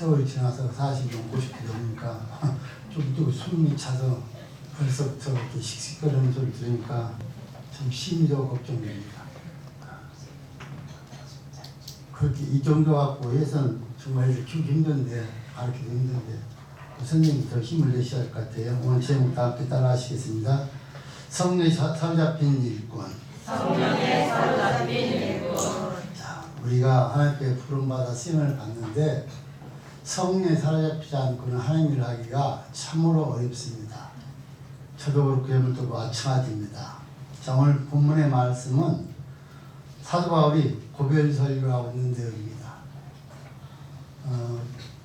세월이 지나서 40년, 50km니까 좀 또 숨이 차서 벌써부터 이렇게 씩씩거리는 소리 들으니까 참 심히도 걱정됩니다. 그렇게 이 정도 갖고 해서는 정말 키우기 힘든데, 가르치기 힘든데, 선생님이 더 힘을 내셔야 할 것 같아요. 오늘 제목 다 함께 따라 하시겠습니다. 성령의 사로잡힌 일꾼. 성령의 사로잡힌 일꾼. 자, 우리가 하나님께 부름받아 쓰임을 받는데 성령에 사로잡히지 않고는 하나님 일을 하기가 참으로 어렵습니다. 저도 그렇고 여러분도 마찬가지입니다. 자, 오늘 본문의 말씀은 사도 바울이 고별 설교를 하고 있는 내용입니다.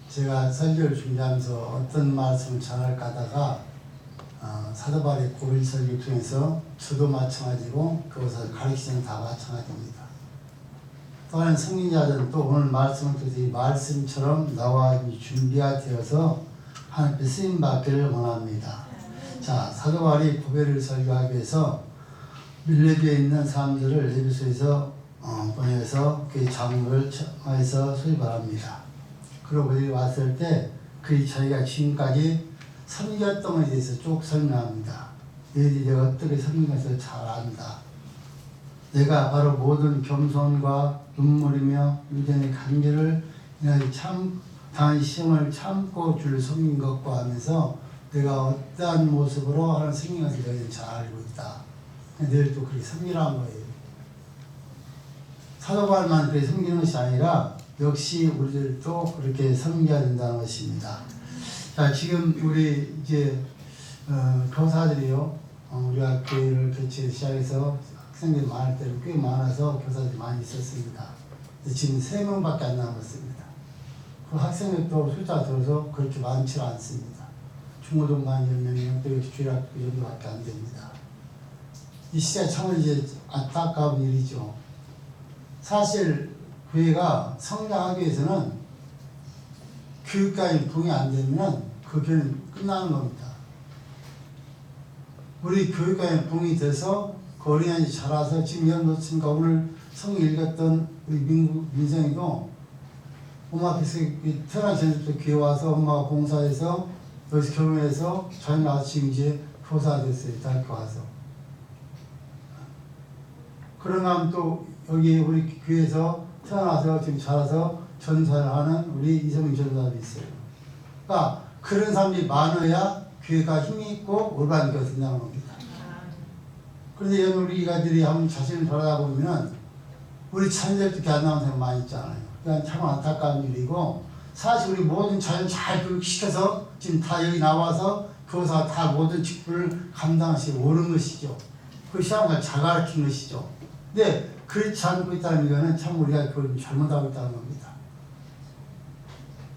제가 설교를 준비하면서 어떤 말씀을 전할까 하다가 사도 바울의 고별 설교 중에서 저도 마찬가지고 그것을 가르치는 다 마찬가지입니다. 또한 성인자들은 또 오늘 말씀을 듣고 이 말씀처럼 나와 준비가 되어서 하나님께 쓰임 받기를 원합니다. 자, 사도 바울이 고별을 설교하기 위해서 밀레비에 있는 사람들을 에베소에서 보내서 그의 장로를 청하여서 소집합니다. 그러고 여기 왔을 때 그의 자기가 지금까지 섬겼던 것에 대해서 쭉 설명합니다. 너희들이 내가 어떻게 섬긴 것을 잘 안다. 내가 바로 모든 겸손과 눈물이며 유전의 간절을 인하여 당한 시험을 참고 주를 섬긴 것과 하면서 내가 어떠한 모습으로 하는 섬긴 것을 너희는 잘 알고 있다. 너희들도 그렇게 섬기라는 거예요. 사도 바울만 그렇게 섬기는 것이 아니라 역시 우리들도 그렇게 섬겨야 된다는 것입니다. 자, 지금 우리 이제 교사들이요, 우리가 교회를 개최 시작해서 학생들이 많을 때는 꽤 많아서 교사들이 많이 있었습니다. 지금 3명밖에 안 남았습니다. 그 학생들도 숫자가 들어서 그렇게 많지 않습니다. 중고등반 10명이면 또 주일학교 정도밖에 안 됩니다. 이 시대에 참 이제 안타까운 일이죠. 사실 교회가 성장하기 위해서는 교육과에 부응이 안 되면 그 교회는 끝나는 겁니다. 우리 교육과에 부응이 돼서 그 어린아이 자라서 지금 연도치니까 오늘 성경 읽었던 우리 민성이도 엄마 앞에서 태어나기 전부터 교회 와서 엄마가 봉사해서 여기서 결혼해서 자기 나와서 지금 이제 교사가 됐어요. 대학교 와서. 그러면 또 여기 우리 교회에서 태어나서 지금 자라서 전사를 하는 우리 이성민 전사도 있어요. 그러니까 그런 사람이 많아야 교회가 힘이 있고 올바른 교회가 된다는 겁니다. 그런데 우리가들이 한번 자신을 돌아보면 우리 자녀들도 이렇게 안 나오는 사람 많이 있잖아요. 그러니까 참 안타까운 일이고, 사실 우리 모든 자녀 잘 교육시켜서 지금 다 여기 나와서 교사 다 모든 직분을 감당하시고 오는 것이죠. 그 시험을 잘 가르친 것이죠. 근데 그렇지 않고 있다는 이거는 참 우리가 그걸 잘못하고 있다는 겁니다.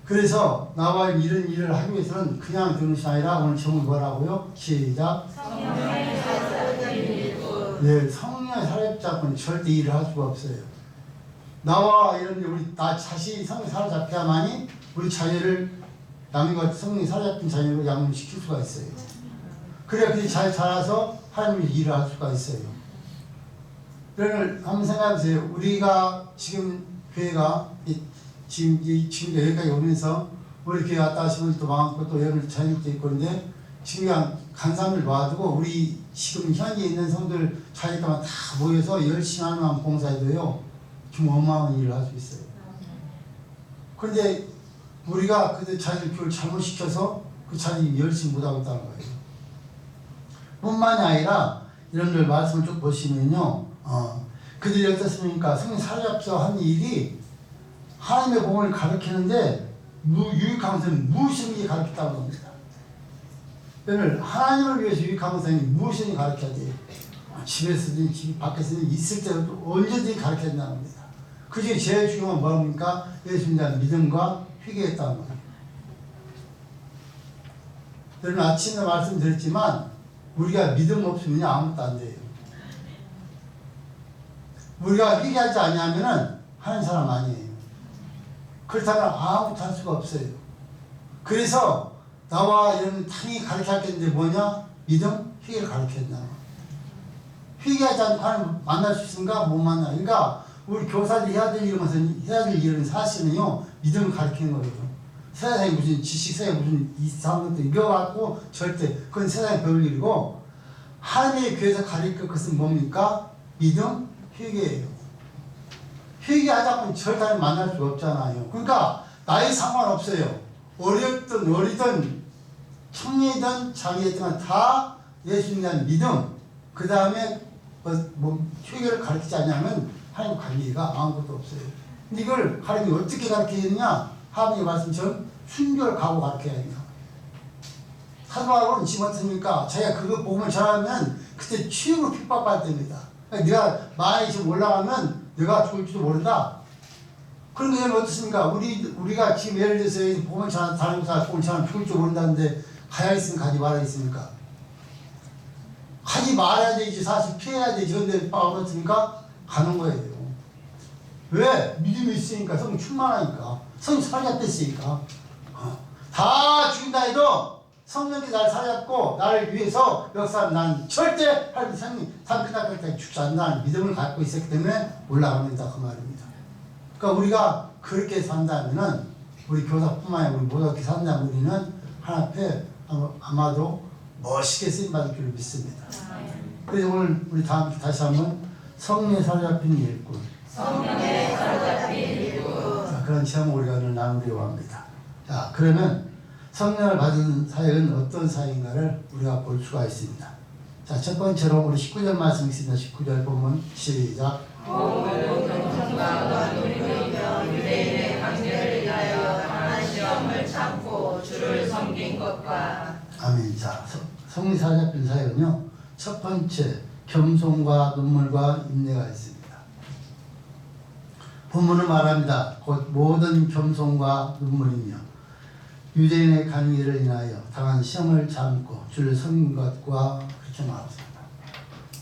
그래서 나와 이런 일을 하기 위해서는 그냥 듣는 것이 아니라 오늘 제목이 뭐라고요? 시작. 성령의 사로잡힌 일꾼. 네, 성령의 사로잡힌 절대 일을 할 수가 없어요. 나와 이런 우리 나 자신이 성령에 사로잡혀야만이 우리 자녀를 남과 성령에 사로잡힌 자녀로 양육시킬 수가 있어요. 그래야 그들이 잘 자라서 하나님의 일을 할 수가 있어요. 여러분 한번 생각해보세요. 우리가 지금 교회가 지금 여기까지 오면서 우리 교회 왔다 하신 분도 많고 또 여러분 자녀도 있고 그런데 지금 그냥 간사람을 놔두고 우리 지금 현재 있는 성도들 자녀들만 다 모여서 열심히 하는 봉사해도요 좀 어마어마한 일을 할 수 있어요. 그런데 우리가 그들 자녀들 교육을 잘못 시켜서 그 자녀들이 열심히 못하고 있다는 거예요. 뿐만이 아니라 이런들 말씀을 쭉 보시면요, 그들이 어떻습니까? 성령 사로잡혀 한 일이 하나님의 복음을 가르치는데 유익한 것은 무엇인지 가르쳤다고 합니다. 그러면 하나님을 위해서 유익한 것은 무엇인지 가르쳐야 돼요. 집에서든 집 밖에서든 있을 때도 언제든지 가르쳐야 된다는 겁니다. 그 중에 제일 중요한 건 뭡니까? 예수님에 대한 믿음과 회개했다는 거예요. 여러분 아침에 말씀드렸지만 우리가 믿음 없으면 아무것도 안 돼요. 우리가 회개하지 않으면 하는 사람 아니에요. 그렇다면 아무것도 할 수가 없어요. 그래서 나와 이런 당연히 가르쳐야 할 게 있는데 뭐냐? 믿음, 회개를 가르쳐야 된다. 회개하지 않고 하나님 만날 수 있는가? 못 만나. 그러니까 우리 교사들이 해야 될 일은 사실은요 믿음을 가르치는 거예요. 세상에 무슨 지식, 세상에 무슨 이상한 것도 이거 갖고 절대 그건 세상에 배울 일이고 하나님의 교회에서 가르칠 것은 뭡니까? 믿음, 회개예요. 회개하지 않으면 절대 하나님 만날 수가 없잖아요. 그러니까 나이 상관없어요. 어렸든 어리든 청년이든 장애든 다 예수님에 대한 믿음, 그 다음에 회개를 가르치지 않냐면 하나님 관계가 아무것도 없어요. 근데 이걸 하나님이 어떻게 가르치느냐? 하나님의 말씀처럼 순결 가고 가르쳐야 된다. 사도 바울은 지금 어떻습니까? 자기가 그거 복음을 전하면 그때 치유로 핍박받을 때입니다. 그러니까 내가 많이 지금 올라가면 내가 죽을지도 모른다. 그런 게 어떻습니까? 우리가 지금 예를 들어서 복음을 전하는 다른 교사 복음을 전하면 죽을지 모른다는데 가야 있으면 가지 말아야 있습니까? 가지 말아야 되지. 사실 피해야 되지. 그런데 바울은 어떻습니까? 가는 거예요. 왜? 믿음이 있으니까. 성령 충만하니까. 성령 살아잡혔으니까. 다 죽인다 해도 성령이 날 살아잡고 나를 위해서 역사하면 난 절대 하나님 성령 삶 끝날 때까지 죽지 않는다는 믿음을 갖고 있었기 때문에 올라갑니다. 그 말입니다. 그러니까 우리가 그렇게 산다면은 우리 교사뿐만 아니라 우리 모두 그렇게 산다면 우리는 하나님 앞에 아마도 멋있게 쓰임받을 줄을 믿습니다. 그래서 오늘 우리 다시 한번 성령에 사로잡힌 일꾼. 성령에 사로잡힌 일꾼. 자, 그런 체험을 우리가 오늘 나누려고 합니다. 자, 그러면 성령을 받은 사역은 어떤 사역인가를 우리가 볼 수가 있습니다. 자, 첫 번째로 우리 19절 말씀 있습니다. 19절 보면 시작. 경성과 누리며 유대인의 강제를 위하여 당한 시험을 참고 주를 섬긴 것과. 아멘. 자, 성령이 사로잡힌 사역은요, 첫 번째 겸손과 눈물과 인내가 있습니다. 본문은 말합니다. 곧 모든 겸손과 눈물이며 유대인의 강의를 인하여 당한 시험을 참고 주를 섬긴 것과 그렇게 말합니다.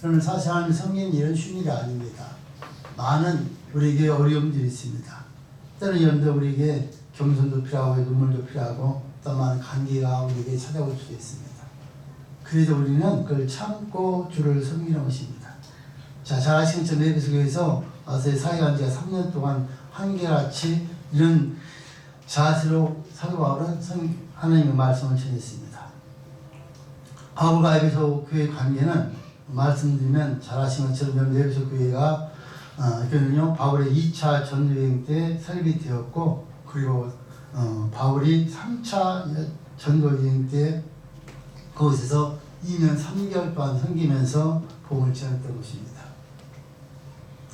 그러면 사실 하나님 섬기는 일은 쉬운 일이 아닙니다. 많은 우리에게 어려움들이 있습니다. 때로는 여러분들 우리에게 겸손도 필요하고 눈물도 필요하고 또 많은 관계가 우리에게 찾아올 수도 있습니다. 그래도 우리는 그걸 참고 주를 섬기는 것입니다. 자, 잘 아시는 것처럼 에베소교회에서 와서 사역한 지가 3년 동안 한결같이 이런 자세로 사도 바울은 하나님의 말씀을 전했습니다. 바울과 에베소 교회 관계는 말씀드리면 잘 아시는 것처럼 에베소 교회가 이거는요 바울의 2차 전도여행 때 설립이 되었고 그리고 바울이 3차 전도여행 때 그곳에서 2년 3개월 동안 섬기면서 복음을 전했던 것입니다.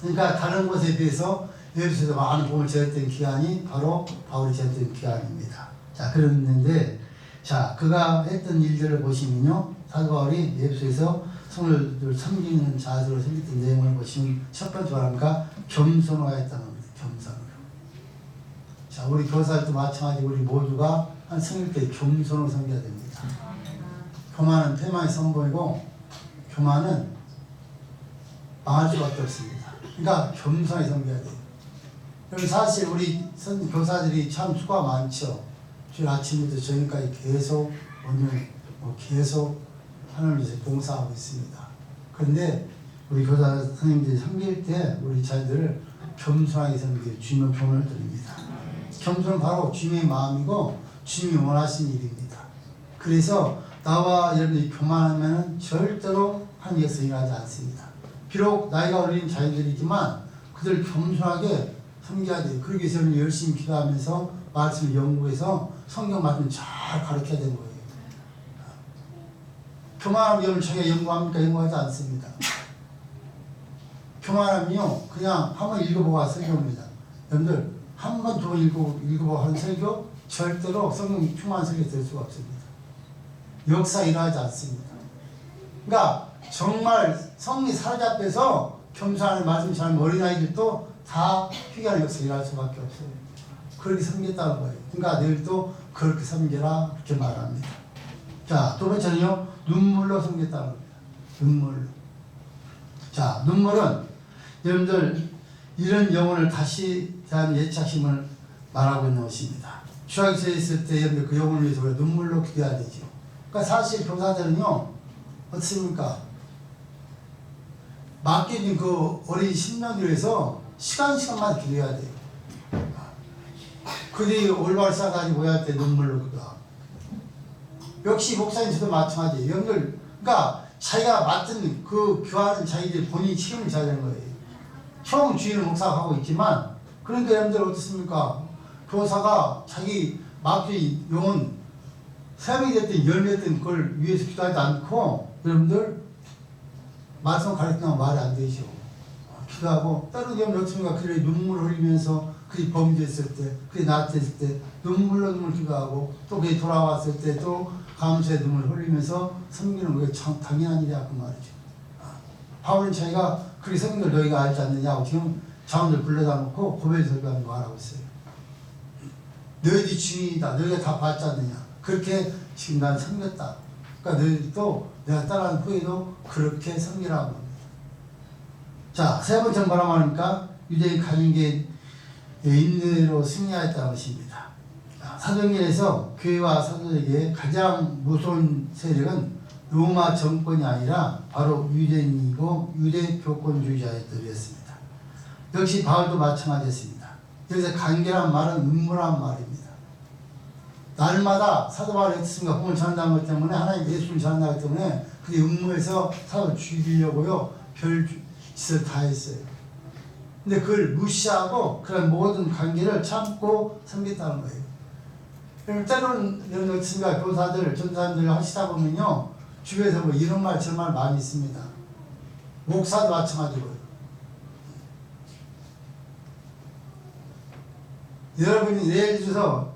그러니까 다른 곳에 비해서 에베소에서 많은 복음을 전했던 기간이 바로 바울이 전했던 기간입니다. 자, 그랬는데 자, 그가 했던 일들을 보시면요 사도 바울이 에베소에서 성도를 섬기는 자세로 섬겼던 내용을 보시면 첫 번째 말합니까? 겸손으로 했다는 겁니다. 겸손으로. 자, 우리 교사들도 마찬가지 우리 모두가 한 섬길 때 겸손으로 섬겨야 됩니다. 교만은 패망의 선보이고 교만은 망할 수밖에 없습니다. 그러니까 겸손하게 섬겨야 돼요. 그럼 사실 우리 교사들이 참 수고가 많죠. 주일 아침부터 저녁까지 계속 오늘 계속 하나님을 위해서 봉사하고 있습니다. 그런데 우리 교사 선생님들이 섬길 때 우리 자녀들을 겸손하게 섬기고 주님의 본을 드립니다. 겸손은 바로 주님의 마음이고 주님이 원하시는 일입니다. 그래서 나와 여러분들이 교만하면 절대로 하나님께서 일하지 않습니다. 비록 나이가 어린 자녀들이지만 그들 겸손하게 섬겨야 돼요. 그러기 위해서 열심히 기도하면서 말씀을 연구해서 성경 말씀을 잘 가르쳐야 되는 거예요. 교만하면 여러분 자기가 연구합니까? 연구하지 않습니다. 교만하면요 그냥 한번 읽어보고 와 설교입니다. 여러분들 한 번, 두 번 읽어보고 하는 설교 절대로 성령 충만한 설교 될 수가 없습니다. 역사 일어나지 않습니다. 그러니까 정말 성령이 사로잡혀서 겸손하는 말씀 전하는 어린아이들도 다 회개하는 역사 일어날 수밖에 없어요. 그렇게 섬겼다는 거예요. 그러니까 내일도 그렇게 섬겨라 그렇게 말합니다. 자, 두 번째는요 눈물로 섬겼다는 겁니다. 눈물로. 자, 눈물은 여러분들 이런 영혼을 다시 대한 예착심을 말하고 있는 것입니다. 추락에 있을 때 여러분들 그 영혼을 위해서 우리가 눈물로 기도해야 되죠. 그러니까 사실 교사들은요 어떻습니까? 맡겨진 그 어린 신명을 위해서 시간마다 기도해야 돼요. 그들이 올바로 싸다니 모여할 때 눈물로 기도하고. 역시 목사님도 마찬가지예요. 여러분들, 그러니까 자기가 맡은 그 교화는 자기들 본인이 책임을 져야 되는 거예요. 처음 주인은 목사가 하고 있지만, 그러니까 여러분들 어떻습니까? 교사가 자기 맡긴 용은 세명이 됐든 열명이 됐든 그걸 위해서 기도하지 않고, 여러분들 말씀 가르치면 말이 안 되죠. 기도하고, 다른 여러분 어떻습니까? 그들이 눈물을 흘리면서 그들이 범죄했을 때, 그들이 나태했을 때 눈물로 눈물 기도하고, 또 그들이 돌아왔을 때 또 감사의 눈물을 흘리면서 섬기는 게 참 당연한 일이야 그 말이죠. 바울은 자기가 그리 섬긴 걸 너희가 알지 않느냐고 지금 자원들 불러다 놓고 고백 설교하는 거 하라고 했어요. 너희들이 주인이다. 너희가 다 받지 않느냐. 그렇게 지금 난 섬겼다. 그러니까 너희들도 내가 따라하는 후에도 그렇게 섬기라고 합니다. 자, 세 번째 뭐라 말합니까? 유대인 가진게 인내로 승리하였다는 것입니다. 사도행전에서 교회와 사도에게 가장 무서운 세력은 로마 정권이 아니라 바로 유대인이고 유대 교권주의자들이었습니다. 역시 바울도 마찬가지였습니다. 여기서 간계란 말은 음모란 말입니다. 날마다 사도 바울이 어떻습니까? 복음을 전한다는 것 때문에 하나님 예수를 전한다기 때문에 그 음모에서 사도를 죽이려고요 별 짓을 다 했어요. 근데 그걸 무시하고 그런 모든 관계를 참고 섬겼다는 거예요. 때로는 이런 어떻습니까? 교사들, 전사님들 하시다 보면요 주변에서 뭐 이런 말 저런 말 많이 있습니다. 목사도 마찬가지고요. 여러분이 예를 들어서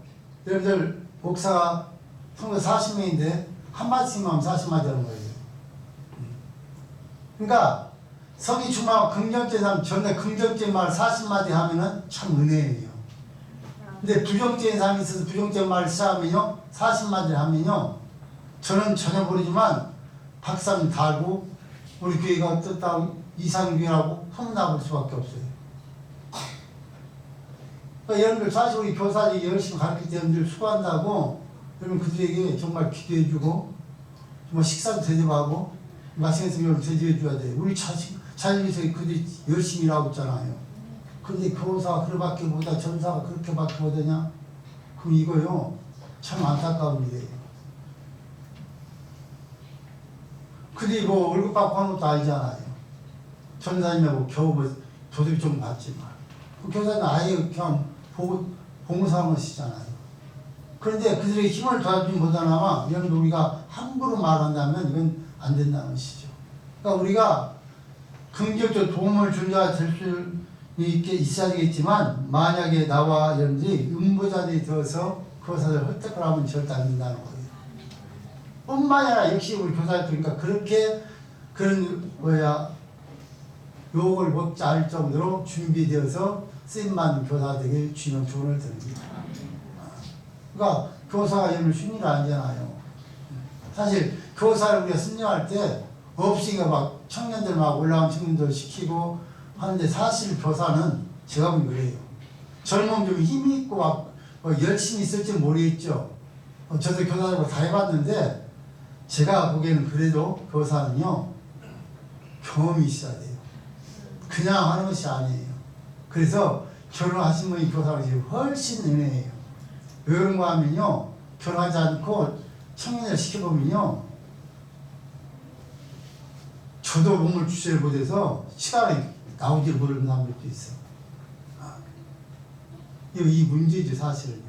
여러분들 목사가 통계 40명인데 한 마디씩만 하면 40마디 하는 거예요. 그러니까 성이 충만하고 긍정적인 사람 전에 긍정적인 말 40마디 하면은 참 은혜예요. 근데 부정적인 사람이 있어서 부정적인 말을 시작하면요 40마디를 하면요 저는 전혀 모르지만 박사님 달고 우리 교회가 어떻다 이상교회라고 혼나볼 수밖에 없어요. 그러니까 여러분들 사실 우리 교사들이 열심히 가르칠 때 여러분들 수고한다고 여러분 그들에게 정말 기도해주고 정말 식사도 대접하고 맛있는 여러분 대접해줘야 돼요. 우리 자녀에서 그들이 열심히 일하고 있잖아요. 근데 교사가 그렇게밖에 못하냐 전사가 그렇게밖에 못하냐 그럼 이거요 참 안타까운 일이에요. 그들이 뭐 월급 받고 하는 것도 아니잖아요. 전사님하고 겨우 뭐 도둑이 좀 받지만 그 교사는 아예 그냥 봉사하시잖아요. 그런데 그들에게 힘을 더하지 못하나마 이런 우리가 함부로 말한다면 이건 안 된다는 것이죠. 그러니까 우리가 긍정적 도움을 준 자가 될 수 있어야 되겠지만 만약에 나와 여러분들이 음보자들이 되어서 교사들 헐떡을 하면 절대 안 된다는 거예요. 뿐만 아니라 역시 우리 교사들 그러니까 그렇게 그런 욕을 먹지 않을 정도로 준비되어서 쓰임받는 교사가 되길 주님은 조언을 드립니다. 그러니까 교사가 여러분 쉬운 일 아니잖아요. 사실 교사를 우리가 승려할 때 없으니까 막 청년들 막 올라온 청년들 시키고 하는데 사실 교사는 제가 보면 그래요. 젊으면 좀 힘이 있고 막 열심히 있을지 모르겠죠. 저도 교사들과 다 해봤는데 제가 보기에는 그래도 교사는요 경험이 있어야 돼요. 그냥 하는 것이 아니에요. 그래서 결혼하신 분이 교사가 훨씬 은혜예요. 왜 그런가 하면요 결혼하지 않고 청년을 시켜보면요 저도 몸을 주체를 못해서 시간이 나오지 모르는 사람들도 있어. 이 문제죠 사실은요.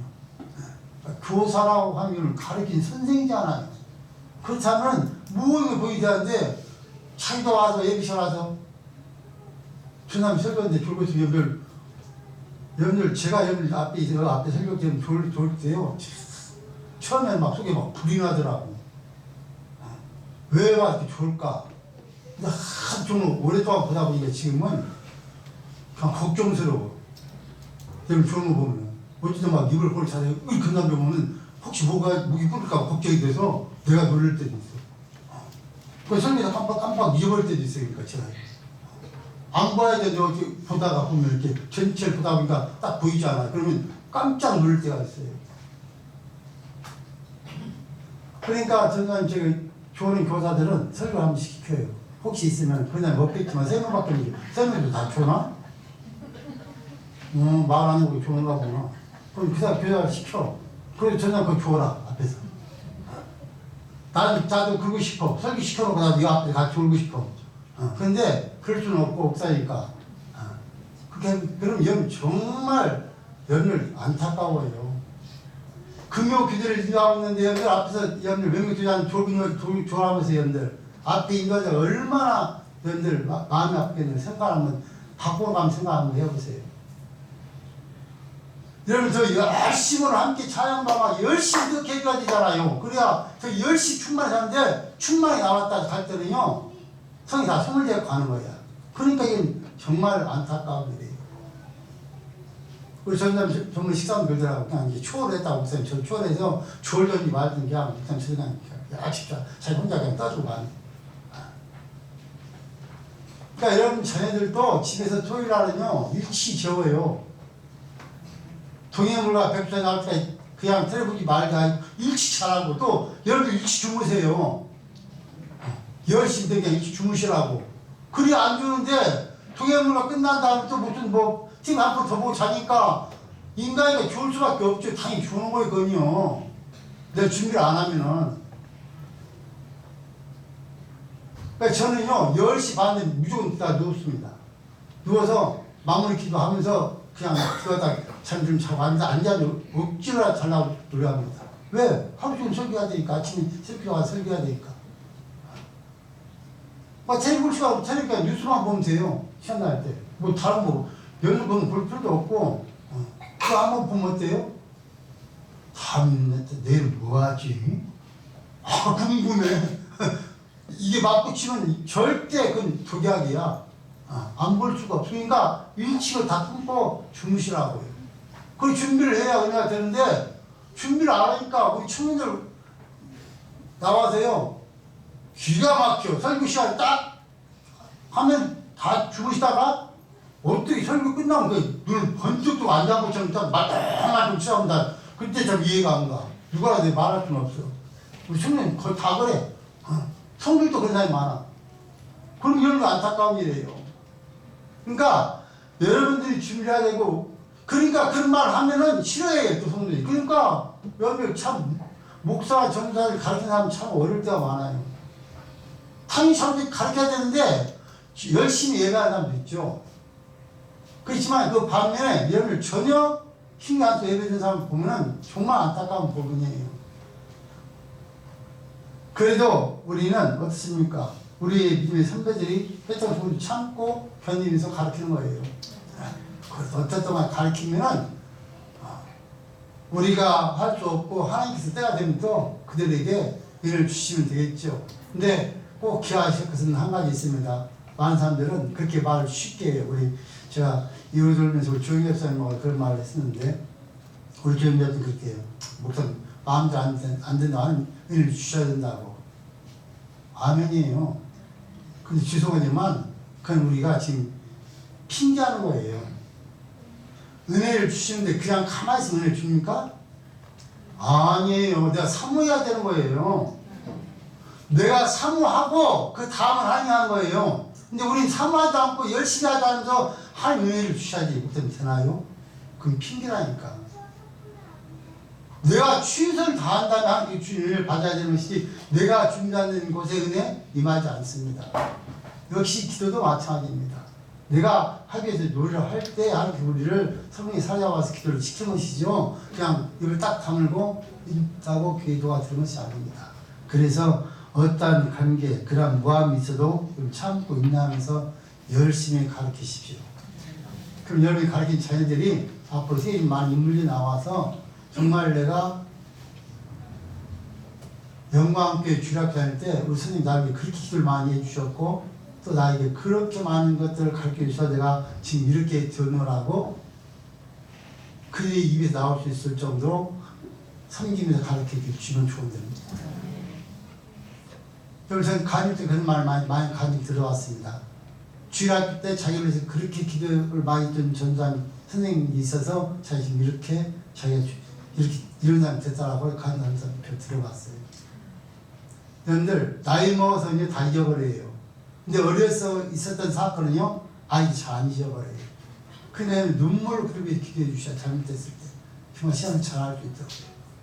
교사라고 하면 가르친 선생이잖아요. 그렇다면 무엇을 보이지 않는데 자기도 와서 예비실 와서 주남 설교인데 졸고 있으면 여러분들 제가 여러분들 앞에 설교 때 졸 때요 처음에는 막 속에 막 불이 나더라고. 왜 와 이렇게 졸까? 근데 좀 오랫동안 보다 보니까 지금은 그냥 걱정스러워. 여러분 좋은 거 보면 어찌든 막 입을 꼴 차려 끝난 보면은 혹시 목이 꿀까 걱정이 돼서 내가 놀랄 때도 있어. 그 설교에서 깜빡 잊어버릴 때도 있어요. 그러니까 제가 안 봐야 돼. 이렇게 보다가 보면 이렇게 전체를 보다 보니까 딱 보이지 않아. 그러면 깜짝 놀랄 때가 있어요. 그러니까 저는 제가 좋은 교사들은 설교를 한 번씩 시켜요. 혹시 있으면 그냥 먹겠지만 세 명밖에 없는데 세 명도 다 좋나? 말 안 하고 좋은가 보나. 그럼 그냥 교사를 시켜. 그래서 전장 그거 줘라 앞에서. 나도 그러고 싶어. 설교 시켜놓고 나도 이 앞에 같이 울고 싶어. 그런데 그럴 수는 없고 목사니까. 그럼 정말 연을 안타까워요. 금요 기도를 인도하고 있는데 연들 앞에서 연들 명명교장 졸업하면서 연들 앞에 인도하자 얼마나 연들 마음이 아프겠는데 생각하면 바꾸어 가면 생각 한번 해보세요. 여러분 저 열심으로 함께 찬양받아 열심히 이렇게 해줘야 되잖아요. 그래야 저 열심히 충만히 사는데 충만히 나왔다 갈 때는요 성이 다 손을 대고 가는 거야. 그러니까 이건 정말 안타까운 일이에요. 우리 전남 전문 식사원 그러더라고. 그냥 이제 초월을 했다고 목사님. 저 초월해서 졸든지 말든지 그냥 목사님 저 그냥 약식자 자기 혼자 그냥 떠주고 가는. 그러니까 여러분 자녀들도 집에서 토요일 날은요 일치 적어요. 동해물과 백두산 나올 때 그냥 tele보지 말자 일치 잘하고 또 여러분들 일치 주무세요. 열심히 되게 일치 주무시라고. 그리 안 주는데 동해물과 끝난 다음에 또 무슨 팀 한 번 더 보고 자니까 인간이가 좋을 수밖에 없죠. 당연히 주는 거거든요. 내가 준비를 안 하면은. 그러니까 저는요 10시 반에 무조건 다 누웠습니다. 누워서 마무리 기도하면서 그냥 들어가다 잠 좀 자고 앉아서 억지로 자려고 노력합니다. 왜? 하루 종일 설교해야 되니까. 아침에 설교가 설교해야 되니까. 텔레비 볼 시간 테레비가 뉴스만 보면 돼요. 시간 날 때. 다른 연습 보면 볼 필요도 없고. 그거 한번 보면 어때요? 다음 내일 뭐 하지? 궁금해. 이게 맞붙이면 절대 그건 독약이야. 안 볼 수가 없어. 그러니까 일치를 다 끊고 주무시라고요. 그 준비를 해야 은혜가 되는데 준비를 안 하니까 우리 청년들 나와서요 기가 막혀. 설교 시간 딱 하면 다 주무시다가 어떻게 설교 끝나면 눈을 번쩍 뜨고 안 잡고 딱 말똥말똥 치라본다. 그때 좀 이해가 안 가. 누구라도 말할 수는 없어. 우리 청년 거의 다 그래. 성들도 그런 사람이 많아. 그럼 이런 거 안타까운 일이에요. 그러니까 여러분들이 준비해야 되고 그러니까 그런 말 하면은 싫어해요 또 성들이. 그러니까 여러분 참 목사 전사를 가르치는 사람 참 어려울 때가 많아요. 당연히 저렇게 가르쳐야 되는데 열심히 예배하는 사람도 있죠. 그렇지만 그 반면에 여러분들 전혀 신경 안 쓰고 예배드리는 사람 보면은 정말 안타까운 부분이에요. 그래도 우리는 어떻습니까? 우리 믿음의 선배들이 했던 소리를 참고 견디면서 가르치는 거예요. 그래서 어쨌든 가르치면은 우리가 할 수 없고 하나님께서 때가 되면 또 그들에게 일을 주시면 되겠죠. 근데 꼭 기억하실 것은 한 가지 있습니다. 많은 사람들은 그렇게 말을 쉽게 해요. 제가 이후에 들으면서 우리 조영희 목사님하고 그런 말을 했었는데 우리 조영희 목사님 그렇게 해요. 목사님 마음대로 안 된다 하는 일을 주셔야 된다고. 아멘이에요. 근데 죄송하지만 그건 우리가 지금 핑계하는 거예요. 은혜를 주시는데 그냥 가만히 있으면 은혜를 줍니까? 아니에요. 내가 사모해야 되는 거예요. 내가 사모하고 그 다음은 하나님이 하는 거예요. 근데 우리는 사모하지 않고 열심히 하지 않으면서 하나님 은혜를 주셔야지. 그때는 되나요? 그건 핑계라니까. 내가 최선을 다한다면 하나님께 주신 은혜를 받아야 되는 것이지 내가 준비하는 곳에 은혜 임하지 않습니다. 역시 기도도 마찬가지입니다. 내가 하기 위해서 노력을 할 때 하나님 우리를 성령이 살려와서 기도를 시키는 것이죠. 그냥 입을 딱 다물고 있다고 기도가 되는 것이 아닙니다. 그래서 어떠한 관계, 그런 모함이 있어도 참고 인내하면서 열심히 가르치십시오. 그럼 여러분이 가르친 자녀들이 앞으로 세상에 많은 인물이 나와서 정말 내가 영광교회 주일학교 다닐 때 우리 선생님 나에게 그렇게 기도를 많이 해주셨고 또 나에게 그렇게 많은 것들을 가르쳐 주셔서 내가 지금 이렇게 드노라고 그의 입에서 나올 수 있을 정도로 섬기면서 가르쳐 주시면 좋은데. 여러분 저는 간증 때 그런 말 많이 간증 들어왔습니다. 주일학교 때 자기를 위해서 그렇게 기도를 많이 준 전장 선생님이 있어서 자기 지금 이렇게 자기가 이렇게 이런 사람이 됐다라고 간증하면서 들어봤어요. 여러분들 나이 먹어서 이제 다 잊어버려요. 근데 어려서 있었던 사건은요 아이 잘 안 잊어버려요. 그냥 눈물로 그렇게 기도해 주셔야 잘못됐을 때 정말 시험을 잘 할 수 있도록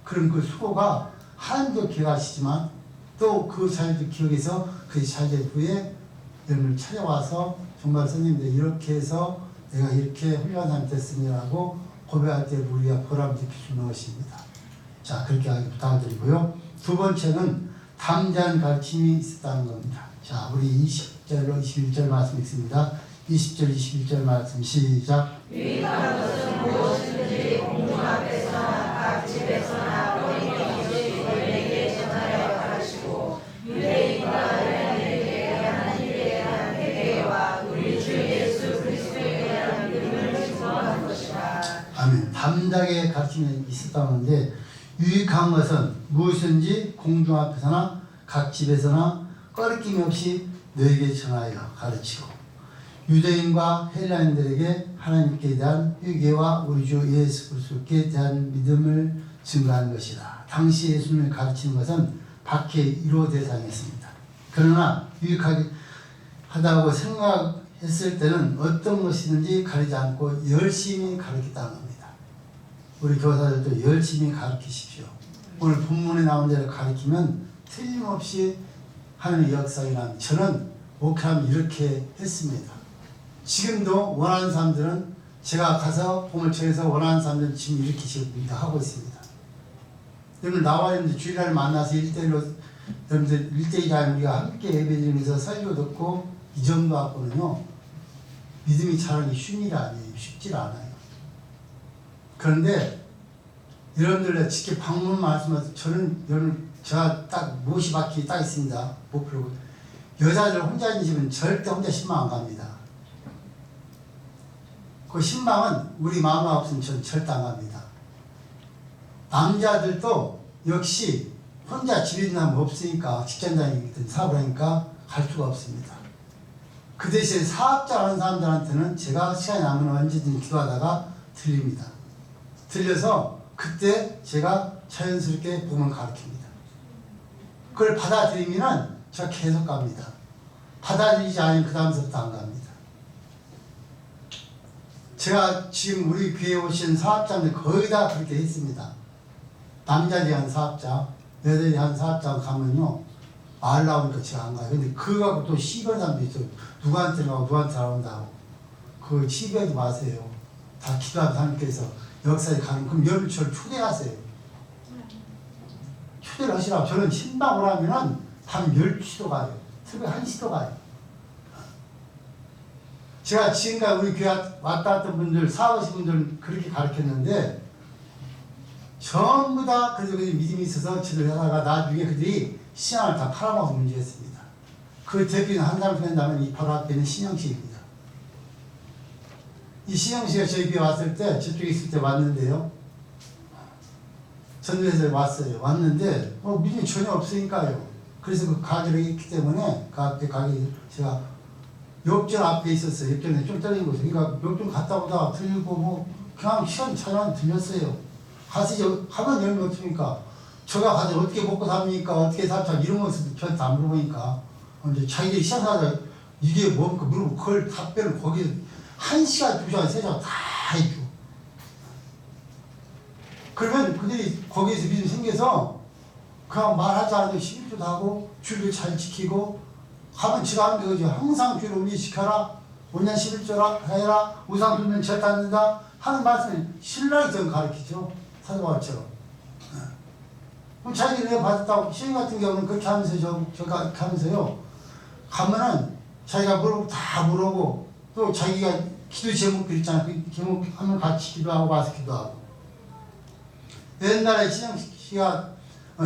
그런 그 수고가 하나님도 기억하시지만 또 그 자녀들 기억해서 그 자녀들 후에 여러분을 찾아와서 정말 선생님들 이렇게 해서 내가 이렇게 훌륭한 사람이 됐습니다라고 고백할 때 우리가 보람 느낄 수 있는 것입니다. 자, 그렇게 하기 부탁드리고요. 두 번째는 담대한 가르침이 있었다는 겁니다. 자, 우리 20절로 21절 말씀 읽습니다. 20절, 21절 말씀 시작. 유익한 것은 무엇이든지 공중 앞에서나 각 집에서나 어린이 너희에게 전하여 가르치고 유대인과 헬라인에게 하나님에 대한 회개와 우리 주 예수 그리스도에 대한 믿음을 증거하는 것이다. 아멘. 담대하게 가르침이 있었다는데 유익한 것은 무엇이든지 공중 앞에서나 각 집에서나 꺼리낌 없이 너에게 전하여 가르치고 유대인과 헬라인들에게 하나님께 대한 회개와 우리 주 예수 그리스도께 대한 믿음을 증거하는 것이다. 당시 예수님을 가르치는 것은 박해 1호 대상이었습니다. 그러나 유익하게 하다고 생각했을 때는 어떤 것이든지 가리지 않고 열심히 가르쳤다는 겁니다. 우리 교사들도 열심히 가르치십시오. 오늘 본문에 나온 대로 가르치면 틀림없이 하나님의 역사가 납니다. 저는 목회하면 이렇게 했습니다. 지금도 원하는 사람들은 제가 가서 봄을 쳐서 원하는 사람들은 지금 이렇게 지금 하고 있습니다. 여러분 나와 여러분들 주일날 만나서 1대1로 여러분들 1대1이 아니라 우리가 함께 예배드리면서 설교 듣고 이 정도 갖고는요 믿음이 자라기 쉬운 일이 아니에요. 쉽지 않아요. 그런데 여러분들 직접 방문 말씀하셔서 저는 여러분 제가 딱 무엇이 바퀴 딱 있습니다. 목표로 여자들 혼자 있는 집은 절대 혼자 신방 안 갑니다. 그 신방은 우리 마누라 없으면 전 절대 안 갑니다. 남자들도 역시 혼자 집에 있는 사람 없으니까 직장 다니든 사업을 하니까 갈 수가 없습니다. 그 대신 사업자 하는 사람들한테는 제가 시간이 나면 언제든 기도하다가 들립니다. 들려서 그때 제가 자연스럽게 복음을 가르칩니다. 그걸 받아들이면 제가 계속 갑니다. 받아들이지 않으면 그 다음부터 안 갑니다. 제가 지금 우리 교회에 오신 사업자들 거의 다 그렇게 했습니다. 남자들이 한 사업자, 여자들이 한 사업자 가면요 말 나오니까 제가 안 가요. 근데 그거 갖고 또 시비하는 사람도 있어요. 누구한테 가고 누구한테 나온다고. 그거 시비하지 마세요. 다 기도하는 사람께서 역사에 가는 그럼 여러분 저를 초대하세요. 초대를 하시라고. 저는 신방을 하면은 밤 12시도 가요. 새벽 1시도 가요. 제가 지금까지 우리 교회 왔다 갔던 분들, 사업하신 분들 그렇게 가르쳤는데 전부 다 그래도 믿음이 있어서 저를 하다가 나중에 그들이 신앙을 다 팔아먹어서 문제였습니다. 그 대표는 한 사람 된다면 이 바로 앞에 있는 신영식입니다. 이 신영식이 저희 교회 왔을 때 저쪽에 있을 때 왔는데요. 전도에서 왔어요. 왔는데 믿음이 전혀 없으니까요. 그래서 그 가게를 했기 때문에 그 앞에 가게 제가 역전 앞에 있었어요. 역전에 좀 떨어진 곳에. 그러니까 역전 갔다 오다가 들고 뭐 그냥 시간 차량 들렸어요. 가서 이제 가면 열면 어떻습니까? 저가 가서 어떻게 먹고 삽니까? 어떻게 삽니까? 이런 것을 저한테 안 물어보니까 이제 자기들이 시작하다 이게 뭡니까? 물어보고 그걸 답변을 거기서 1시간, 2시간, 3시간 다 해줘. 그러면 그들이 거기에서 믿음이 생겨서 그냥 말하지 않아도 11조도 하고 주를 잘 지키고 하면 지가 하는 게 그죠. 항상 주를 우리 지켜라. 5년 11조라 해라. 우상 숭배는 절대 안 된다. 하는 말씀을 신랑이 좀 가르치죠. 사도바울처럼. 그럼 자기들이 내가 받았다고 시험 같은 경우는 그렇게 하면서 저가 하면서요. 가면은 자기가 물어보고 다 물어보고 또 자기가 기도 제목들 있잖아. 그 제목 하면 같이 기도하고 와서 기도하고. 옛날에 신영씨가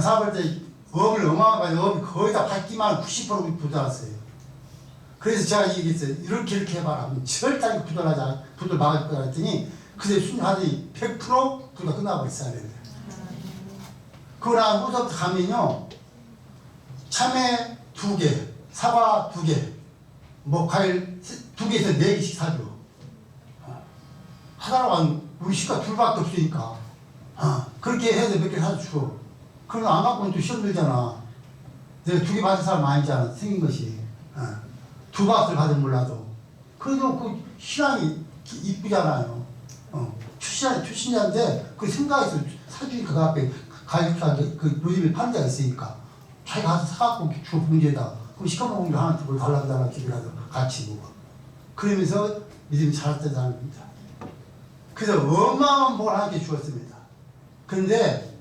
사업할 때 업을 어마어마하게 업이 거의 다 받기만 90% 부도났어요. 그래서 제가 얘기했어요. 이렇게 해봐라. 절대 부도나지 부도 막을 거라 했더니 그때 순하더니 100% 부도가 끝나버렸어요. 그러나 후부터 가면요. 참외 2개, 사과 2개, 뭐 과일 2개에서 4개씩 사줘. 하나로 우리 식구가 둘밖에 없으니까. 그렇게 해서 몇 개 사주고. 그러면 안 갖고는 또 시험 들잖아. 내가 2개 받은 사람 아니잖아. 생긴 것이. 2박스를 받으면 몰라도. 그래도 그 신앙이 이쁘잖아요. 출신자인데 그 생각에서 사주니까 그 앞에 그 요즘에 파는 데가 있으니까 자기가 가서 사갖고 주 봉지에다 그럼 시커먼 거 하나 두고 달라달라 집이라도 같이 먹어. 그러면서 믿음이 자랐다는 겁니다. 그래서 어마어마한 복을 하나님께 주었습니다. 그런데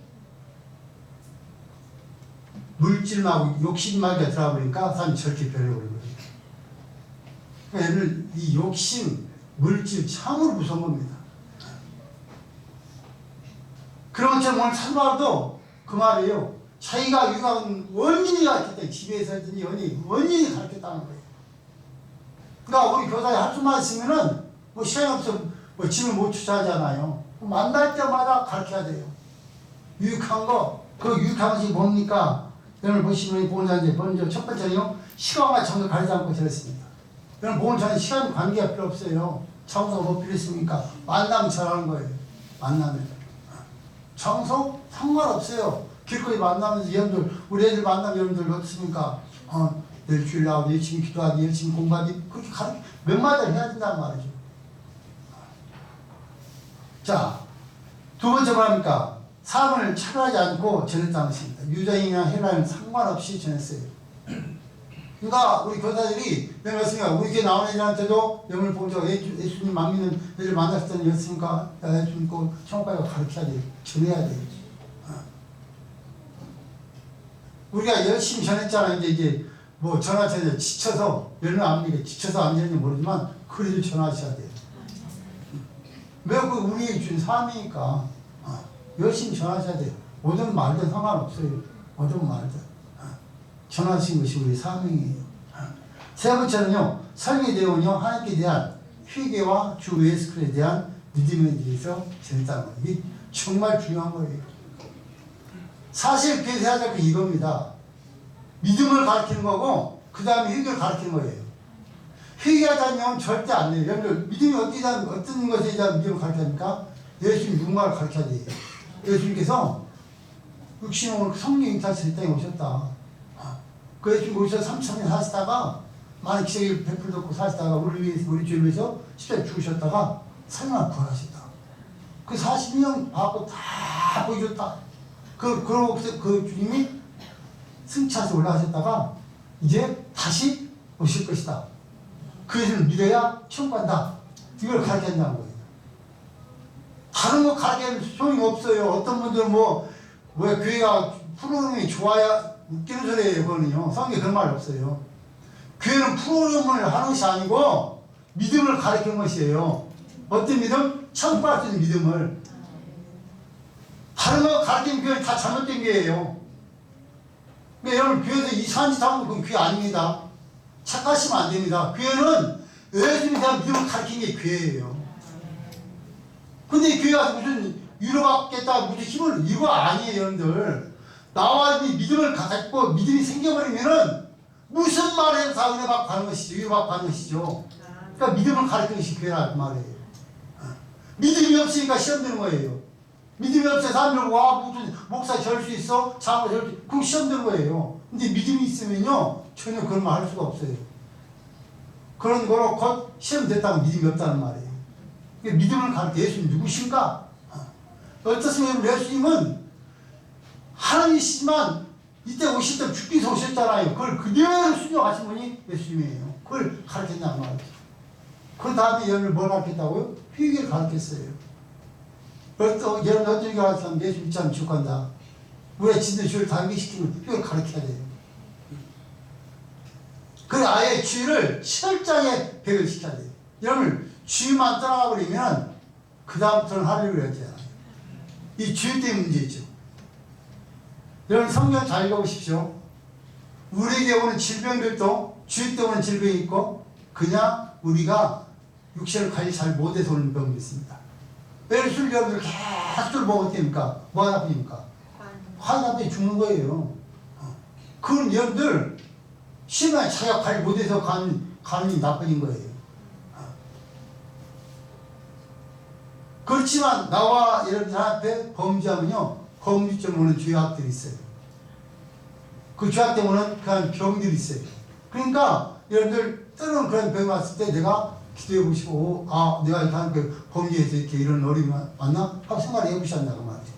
물질하고 욕심마저 들어가 보니까 사람이 저렇게 변해버린 거예요. 그러니까 이 욕심, 물질 참으로 무서운 겁니다. 그런 것처럼 오늘 찬바도 그 말이에요. 자기가 유익한 원인이 가르쳤다. 집에서 했더니 원인이 가르쳤다는 거예요. 그러니까 우리 교사에 할 수만 있으면은 뭐 시간이 없어 뭐 집을 못 주차하잖아요. 만날 때마다 가르쳐야 돼요. 유익한 거, 그 유익한 것이 뭡니까? 여러분 보시면 본자인데 먼저 첫 번째는요. 시간과 장소 가리지 않고 들었습니다. 여러분 보면 저는 시간 관계가 필요 없어요. 장소가 뭐 필요 있습니까? 만나면 잘하는 거예요. 만나면. 장소 상관없어요. 길거리 만나면서 여러분들 우리 애들 만나면 여러분들 어떻습니까? 일주일 나오고 열심히 기도하기 열심히 공부하기 그렇게 몇 마디를 해야 된다는 말이죠. 자, 두 번째 뭐합니까? 사람을 차별하지 않고 전했다는 것입니다. 유대인이나 헬라인 상관없이 전했어요. 그러니까 우리 교사들이 내가 했으니까 우리 교회 나오는 애들한테도 영을 보자 예수님 만 믿는 애들 만났을 때는 예수님과 예수님 꼭 천국까지 가르쳐야 돼요. 전해야 돼요. 우리가 열심히 전했잖아요. 이제 뭐 전하셔야 지쳐서 열매 안 믿게 지쳐서 안 되는지 모르지만 그래도 전하셔야 돼요. 매우 그 우리에게 준 사명이니까 열심히 전하셔야 돼요. 오든 말든 상관없어요. 오든 말든 전하신 것이 우리 사명이에요. 세 번째는요. 설계 내용은요. 하나님께 대한 회개와 주 예수 그리스도에 대한 믿음에 대해서 전했다는 거예요. 이게 정말 중요한 거예요. 사실 교회에서 해야 될 건 이겁니다. 믿음을 가르치는 거고 그 다음에 회개를 가르치는 거예요. 회개하자는 영은 절대 안 돼요. 여러분들 믿음이 어떤 것에 대한 믿음을 가르쳐야 합니까? 예수님 누군가를 가르쳐야 돼요. 예수님께서 육신으로 성령 인타하실 땅에 오셨다. 그 예수님 오셔서 3,000년 사시다가 많은 기적을 베풀고 사시다가 우리 죄를 위해서 십자가에 죽으셨다가 3년 부활하셨다. 그 40년 받고 다 보여줬다. 그러고 그 주님이 승차해서 올라가셨다가 이제 다시 오실 것이다. 그 예수를 믿어야 천국 간다. 이걸 가르쳐야 한다는 거예요. 다른 거 가르치면 소용이 없어요. 어떤 분들은 왜 교회가 프로그램이 좋아야 웃기는 소리예요. 그거는요. 성경에 그런 말 없어요. 교회는 프로그램을 하는 것이 아니고 믿음을 가르치는 것이에요. 어떤 믿음? 천국 갈 수 있는 믿음을. 다른 거 가르치는 교회는 다 잘못된 교회예요. 그러니까 여러분 교회에서 이상한 짓 하면 그건 교회 아닙니다. 착각하시면 안 됩니다. 교회는 예수님에 대한 믿음을 가르치는 게 교회예요. 근데 교회 가서 무슨 위로받겠다 무슨 힘을 이거 아니에요. 여러분들 나와 이 믿음을 갖고 믿음이 생겨버리면은 무슨 말을 다 은혜받고 가는 것이죠. 위로받고 가는 것이죠. 그러니까 믿음을 가르치는 것이 교회라 그 말이에요. 믿음이 없으니까 시험 드는 거예요. 믿음이 없어서 사람들 와 무슨 목사 절 수 있어? 장로 절 수 있어? 그럼 시험 드는 거예요. 근데 믿음이 있으면요 전혀 그런 말 할 수가 없어요. 그런 거로 곧 시험 됐다고 믿음이 없다는 말이에요. 그러니까 믿음을 가르쳐 예수님 누구신가? 어떻습니까? 예수님은 하나님이시지만 이때 오실 때 죽기 위해서 오셨잖아요. 그걸 그대로 순종하신 분이 예수님이에요. 그걸 가르쳤다는 말이죠. 그 다음에 여러분을 뭘 가르쳤다고요? 회개를 가르쳤어요. 여러분 어떻게 가르쳤냐면 예수 믿지 않으면 지옥 간다. 우리가 진짜 주를 당기시키면 회개를 가르쳐야 돼요. 그 아예 주의를 철저하게 배교를 시켜야 돼요. 여러분 주의만 떠나버리면 그 다음부터는 할렐루야 하지 않아요. 이 주의 때문에 문제죠. 여러분 성경 잘 읽어보십시오. 우리에게 오는 질병들도 주의 때문에 질병이 있고 그냥 우리가 육체를 관리 잘 못해서 오는 병이 있습니다. 매일 술 여러분들 계속 술 먹을 때입니까? 뭐가 나쁘니까? 화가 나쁘게 죽는 거예요. 그건 여러분들 심하게 자기가 관리 못해서 가는 나빠진 거예요. 그렇지만 나와 여러분들 앞에 범죄하면요 범죄점 오는 죄악들이 있어요. 그 죄악 때문에 그런 병들이 있어요. 그러니까 여러분들 때로는 그런 병이 왔을 때 내가 기도해 보시고 내가 이렇게 하니까 범죄에서 이렇게 이런 어려움이 왔나? 하고 생각을 해보셨나고 말이죠.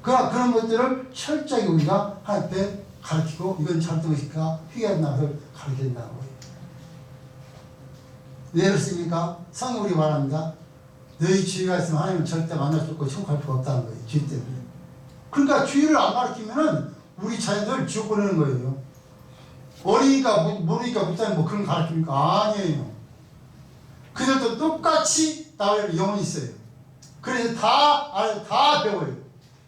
그런 것들을 철저하게 우리가 하나님 앞에 가르치고 이건 잘못된 것일까 회개하는 것을 가르쳐야 된다는 거예요. 왜 그렇습니까? 성경 우리 말합니다. 너희 주의가 있으면 하나님을 절대 만날 수 없고 천국할 수가 없다는 거예요. 주의 때문에. 그러니까 주의를 안 가르치면은 우리 자녀들 지옥 보내는 거예요. 어리니까 모르니까 못하는 뭐 그런 거 가르칩니까? 아니에요. 그들도 똑같이 나를 영혼이 있어요. 그래서 다 배워요.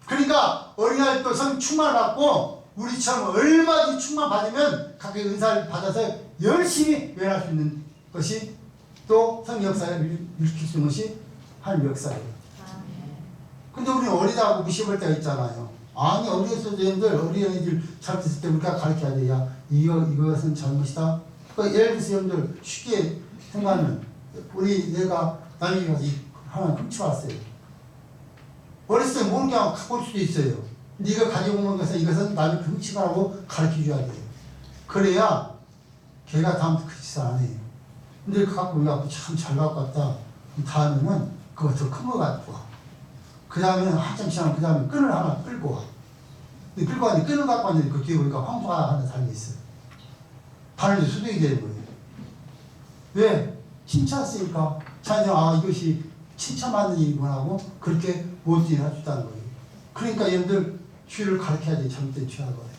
그러니까 어린아이 또 성 충만을 받고 우리처럼 얼마든지 충만 받으면 각각 은사를 받아서 열심히 외할 수 있는 것이 또 성 역사를 일으킬 수 있는 것이 하나님 역사예요. 근데 우리는 어리다고 무시해볼 때가 있잖아요. 아니 어렸을 때 어린애들 잘못했을 때 우리가 가르쳐야 돼야 이것은 잘못이다. 그러니까 예를 들어서 여러분들 쉽게 생각하면 내가 남에게 가서 하나 훔쳐왔어요. 어렸을 때 모르게 갖고 올 수도 있어요. 네가 가지고 오는 것은 이것은 남이 훔치라고 가르쳐줘야 돼요. 그래야 걔가 다음부터 그 짓을 안 해요. 근데 갖고 참 잘 갖고 왔다. 다음에는 그거 더 큰 거 갖고 와. 그 다음에는 한참 지나면 그 다음에 끈을 하나 끌고 와. 근데 끌고 왔는데 끈을 갖고 왔는데 그 뒤에 보니까 황소가 하나 달려있어요. 바늘이 수백이 되는 거예요. 왜? 칭찬했으니까 자녀는 이것이 칭찬받는 일이구나 하고 그렇게 모든 일을 할 수 있다는 거예요. 그러니까 여러분들 주의를 가르쳐야 돼. 잘못된 취하는 거예요.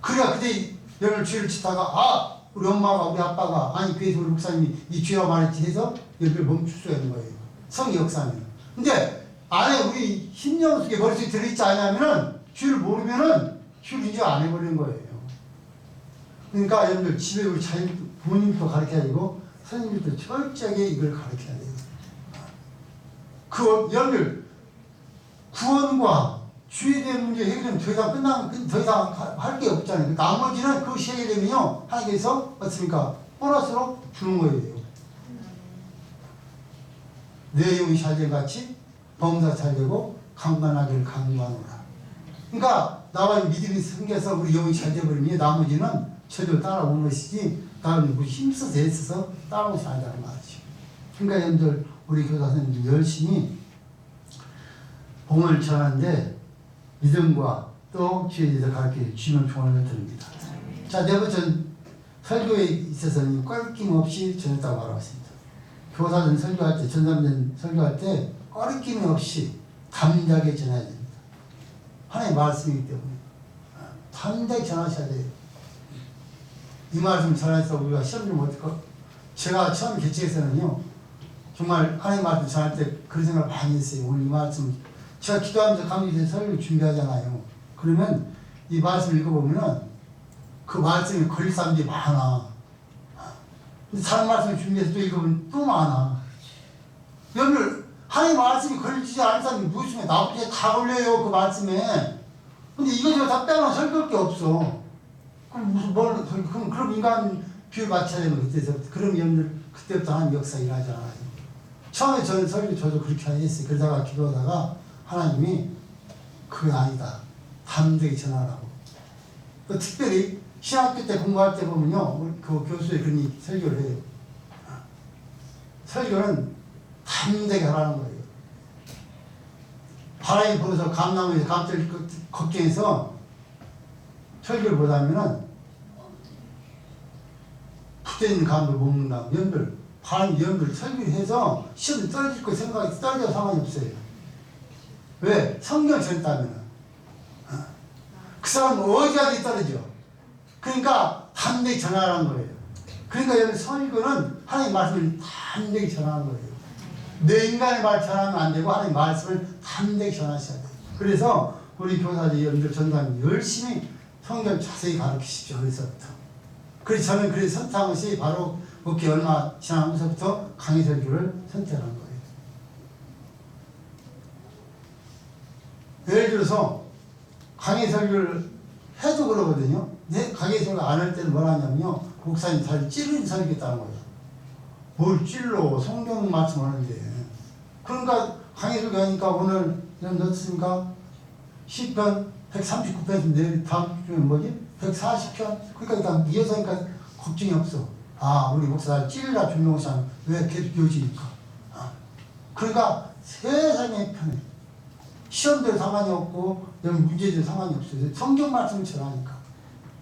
그래야 그때 여러분들 주의를 짓다가 우리 엄마가 우리 아빠가 그래서 우리 목사님이 이 주의라고 말했지 해서 여러분들 멈출 수가 있는 거예요. 성의 역사는. 근데 안에 우리 심령 속에 머릿속에 들어있지 않냐면은 주의를 모르면은 주의를 인정 안 해버리는 거예요. 그러니까 여러분들 집에 우리 부모님도 가르쳐야 되고 선생님들도 철저하게 이걸 가르쳐야 돼요. 여러분들 구원과 주의에 대한 문제 해결되면 더 이상 할 게 없잖아요. 나머지는 그것이 해결되면요 하나님께서 어떻습니까? 보너스로 주는 거예요. 내 영이 잘된 같이 범사 잘되고 강건하기를 강구하노라. 그러니까 나와 믿음이 생겨서 우리 영이 잘 되버리면 나머지는 저절로 따라오는 것이지 나는 우리 힘써서 애써서 따라오지 않는다는 말이죠. 그러니까 여러분들 우리 교사 선생님들 열심히 복음을 전하는데 믿음과 또 주에 대해서 가르쳐 주시면 조언을 드립니다. 자, 네 번째 설교에 있어서는 꺼리낌 전했다고 말하고 있습니다. 교사는 설교할 때, 전담된 설교할 때 꺼리낌 없이 담대하게 전해야 됩니다. 하나님의 말씀이기 때문에 담대하게 전하셔야 돼요. 이 말씀 전해서 우리가 시험 좀 어떨까? 제가 처음 개척에서는요 정말 하나님 말씀 전할 때 그런 생각을 많이 했어요. 오늘 이 말씀 제가 기도하면서 강의에서 설교를 준비하잖아요. 그러면 이 말씀을 읽어보면은 그 말씀에 걸릴 사람들이 많아. 근데 다른 말씀을 준비해서 또 읽어보면 또 많아. 여러분 하나님 말씀이 걸리지 않은 사람이 무엇이며 나쁘게 다 걸려요 그 말씀에. 근데 이것저것 다 빼놓으면 설교할 게 없어. 그럼 무슨 그럼 인간 비율 맞춰야 되는 그때서부터. 그럼 여러분들 그때부터 하나님 역사 일하잖아요. 처음에 저는 저도 그렇게 했어요. 그러다가 기도하다가 하나님이 그건 아니다. 담대히 전하라고. 또 특별히 신학교 때 공부할 때 보면요. 그 교수의 그런 설교를 해요. 설교는 담대히 하라는 거예요. 바람이 불어서 감나무에서 감들 걱정해서 설교를 못하면은 붙어있는 감을 못 먹는다고. 여러분들 바람이 여러분들 설교를 해서 시험이 떨어질 거 생각이 떨어져 상관이 없어요. 왜? 성경을 전했다면은 그 사람은 어디까지 떨어져. 그러니까 담대히 전하라는 거예요. 그러니까 여러분 설교는 하나님의 말씀을 담대히 전하는 거예요. 내 인간의 말 전하면 안 되고 하나님의 말씀을 담대히 전하셔야 돼요. 그래서 우리 교사들 여러분들 전담이 열심히 성경을 자세히 가르치십시오. 어디서부터. 그래서 저는 그래서 선택한 것이 바로 그렇게 얼마 지나면서부터 강의 설교를 선택한 거예요. 예를 들어서 강의 설교를 해도 그러거든요. 내 강의 설교 안 할 때는 뭐라 하냐면요. 목사님 잘 찌르는 설교했다는 거예요. 뭘 찔러 성경 말씀하는데. 그러니까 강의 설교 하니까 오늘 여러분 어떻습니까? 10편 139편인데 다음 주에 뭐지? 140편? 그러니까 이어서 하니까 걱정이 없어. 아, 우리 목사가 찔러라 조명사 왜 계속 이어지니까. 그러니까 세상에 편해. 시험대로 상관이 없고 문제대로 상관이 없어요. 성경 말씀을 전하니까.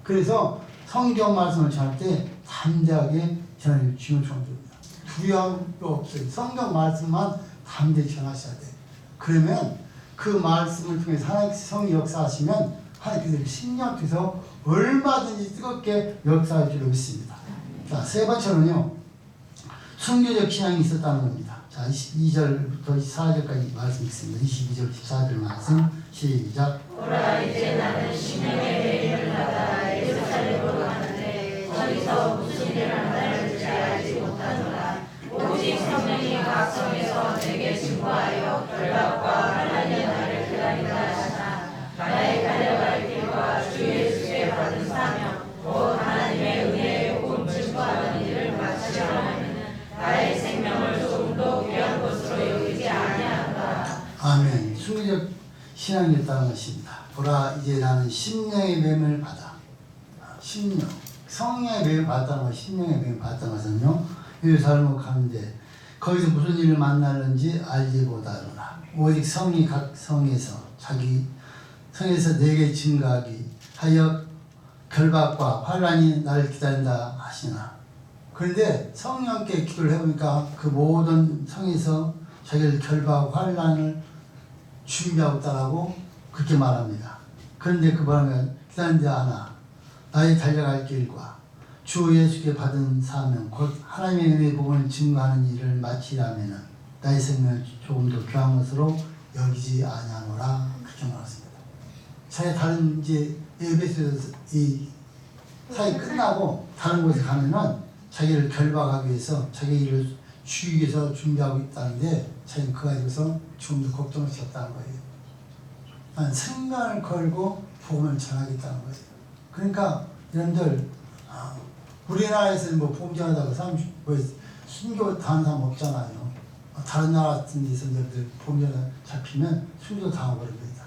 그래서 성경 말씀을 전할 때 담대하게 전하는 주님을 전합니다. 두려움도 없어요. 성경 말씀만 담대히 전하셔야 돼요. 그러면 그 말씀을 통해서 하나님께서 성이 역사하시면 하나님께서 신령께서 얼마든지 뜨겁게 역사할 줄 믿습니다. 자, 세 번째로는요, 순교적 신앙이 있었다는 겁니다. 자, 22절부터 24절까지 말씀 있습니다. 22절, 14절 말씀 시작. 보라, 이제 나는 심령의 매임을 받아 예루살렘으로 가는데 거기서 무슨 일을 하는지 알지 못하노라. 오직 성령이 각 성에서 내게 증거하여 결박과 환난의 날을 기다린다 하시나 나의 달려갈 길과 주 예수께 받은 사명 곧 하나님의 은혜에 온 증거하는 일을 마치려 하면 나의 생명을 조금도 귀한 것으로 여기지 아니한다. 아멘. 순교적 신앙이었다는 것입니다. 보라, 이제 나는 심령의 맴을 받아. 심령. 성령의 맴을 받았다는 것, 심령의 맴을 받았다는 것은요, 예루살렘으로 가는데 거기서 무슨 일을 만나는지 알지 못하노라. 오직 성이 각 성에서 자기 성에서 내게 증거하기 하여 결박과 환난이 나를 기다린다 하시나. 그런데 성령께 기도를 해보니까 그 모든 성에서 자기를 결박하고 환난을 준비하고 있다라고 그렇게 말합니다. 그런데 그 말은 기다린다 하나 나의 달려갈 길과 주 예수께 받은 사명 곧 하나님의 은혜의 복음을 증거하는 일을 마치려면은 나의 생명을 조금 더 귀한 것으로 여기지 아니하노라 그렇게 말했습니다. 자기 다른 이제 에베소에서 이 사이 끝나고 다른 곳에 가면은 자기를 결박하기 위해서 자기 일을 주기 위해서 준비하고 있다는데 자기는 그거 가지고서 좀 더 걱정을 했다는 거예요. 난 생명을 걸고 복음을 전하겠다는 거예요. 그러니까 여러분들 우리나라에서는 뭐 복음 전하다가 사람 뭐 순교 당한 사람 없잖아요. 다른 나라 같은 데서 여러분들 복음 전하 잡히면 순교 당해버립니다.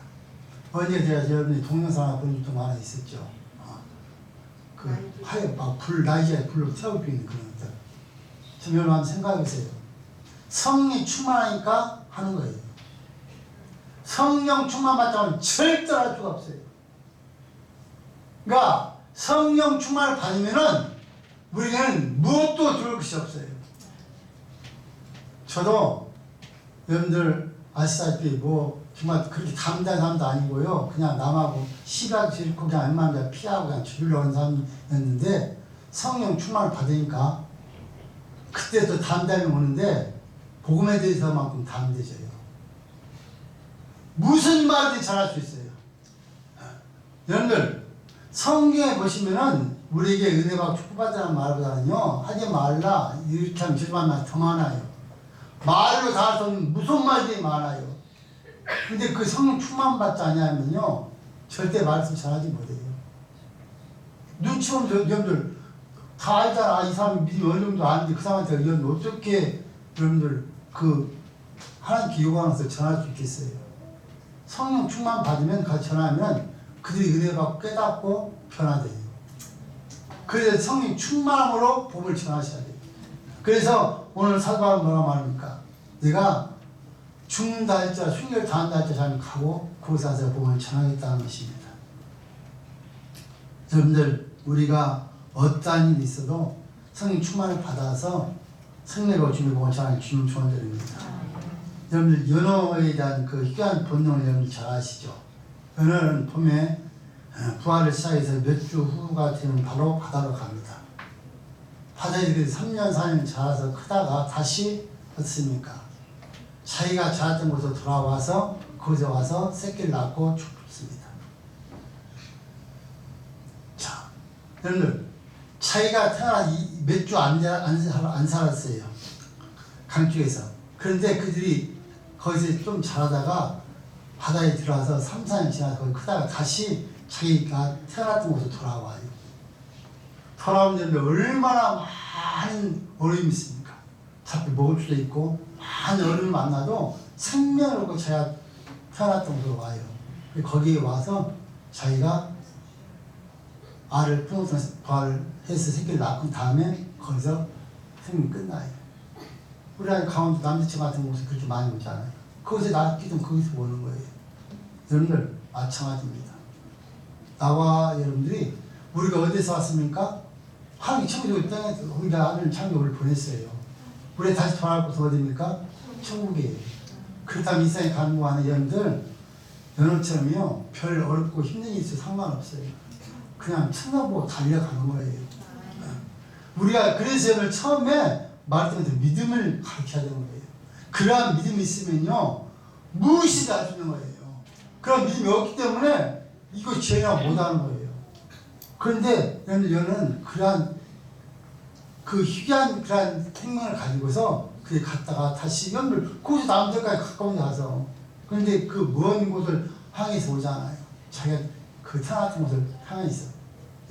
어제 제가 여러분이 동영상 하나 보여줄 동안 하나 있었죠. 그 하여 막 나이지에 불로 태우고 있는 그런 것들. 좀 여러분 한번 생각해보세요. 성령이 충만하니까 하는 거예요. 성령 충만 받자면 절대 할 수가 없어요. 그러니까 성령 충만을 받으면은 우리는 무엇도 두려울 것이 없어요. 저도 여러분들 아시다시피 뭐 정말 그렇게 담대한 사람도 아니고요. 그냥 남하고 시비하기 싫고 그냥 웬만하면 피하고 그냥 죽이려고 하는 사람이었는데 성령 충만을 받으니까 그때 또 담대함이 오는데 복음에 대해서만큼 담대해져요. 무슨 말이든 잘할 수 있어요. 여러분들 성경에 보시면은 우리에게 은혜받고 축복받자는 말보다는요 하지 말라 이렇게 하면 죄만 더 많아요. 말로 다 할 수 없는 무슨 말들이 많아요. 근데 그 성령 충만 받지 않냐면요 절대 말씀 잘하지 못해요. 눈치 보면 여러분들 다 알잖아. 이 사람이 믿음이 어느 정도 아는데 그 사람한테 어떻게 여러분들 그 하나님께 요구하면서 전할 수 있겠어요. 성령 충만 받으면 같이 전하면 그들이 은혜 받고 깨닫고 변화돼요. 그래서 성령 충만함으로 복음을 전하셔야 돼요. 그래서 오늘 사도 바울은 뭐라고 말합니까? 내가 죽는다 할지라 순교를 당한다 할지라 저는 가고 거기서 와서 복음을 전하겠다는 것입니다. 여러분들 우리가 어떠한 일이 있어도 성령 충만을 받아서 성령으로 주님의 복음을 전하는 주님 조언드립니다. 여러분들 연어에 대한 그 희귀한 본능을 여러분들 잘 아시죠? 연어는 봄에 부활을 시작해서 몇 주 후가 되면 바로 바다로 갑니다. 바다에 3년 4년 자라서 크다가 다시 어떻습니까? 자기가 자랐던 곳으로 돌아와서 거기서 와서 새끼를 낳고 죽습니다. 자, 여러분들 자기가 태어나 몇 주 안 살았어요. 강쪽에서. 그런데 그들이 거기서 좀 자라다가 바다에 들어와서 3, 4년 지나서 거기 크다가 다시 자기가 태어났던 곳으로 돌아와요. 돌아오는데 얼마나 많은 어려움이 있습니까? 잡히 먹을 수도 있고 많은 어려움을 만나도 생명을 얻고 자기가 태어났던 곳으로 와요. 거기에 와서 자기가 알을 부화를 해서 새끼를 낳은 다음에 거기서 생명이 끝나요. 우리 아이 강원도 남대천 같은 곳에 그렇게 많이 오잖아요. 거기서 낫기 좀 거기서 오는 거예요. 여러분들 마찬가지입니다. 나와 여러분들이 우리가 어디서 왔습니까? 하나님 천국에 땅에서 우리가 하늘 창조를 보냈어요. 우리 다시 돌아갈 곳은 어디입니까? 천국이에요. 그렇다면 이 세상에 간구하는 여러분들 연어처럼요 별 어렵고 힘든 일 있어도 상관없어요. 그냥 쳐다보고 달려가는 거예요. 우리가 그래서 여러분 처음에 말했던 믿음을 가르쳐야 되는 거예요. 그러한 믿음이 있으면요 무엇이든 할 수 있는 거예요. 그런 믿음이 없기 때문에 이거 죄나 못하는 거예요. 그런데 여러분들 여는 그러한 그 희귀한 그러한 생명을 가지고서 그에 갔다가 다시 여러분들 거기서 남은 데까지 가까운 데 가서 그런데 그 먼 곳을 향해서 오잖아요. 자기가 그 태어났던 곳을 향해 있어.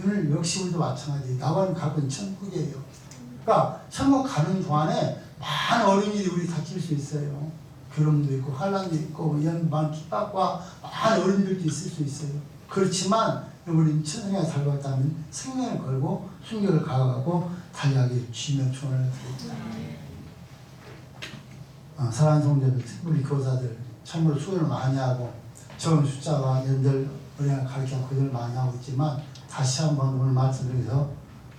오늘 역시 우리도 마찬가지예요. 나와는 갖고 있는 천국이에요. 그러니까 천국 가는 동안에 많은 어려운 일이 우리 닥칠 수 있어요. 괴로움도 있고 환난도 있고 이런 많은 핍박과 많은 어려운 일도 있을 수 있어요. 그렇지만 우리 천상에 살고 있다면 생명을 걸고 순결을 가져가고 달려가기 주면 조언을 드립니다. 사랑하는 성도들, 우리 교사들 참으로 수고를 많이 하고 적은 숫자와 연들 우리가 가르치는 그들을 많이 하고 있지만 다시 한번 오늘 말씀드려서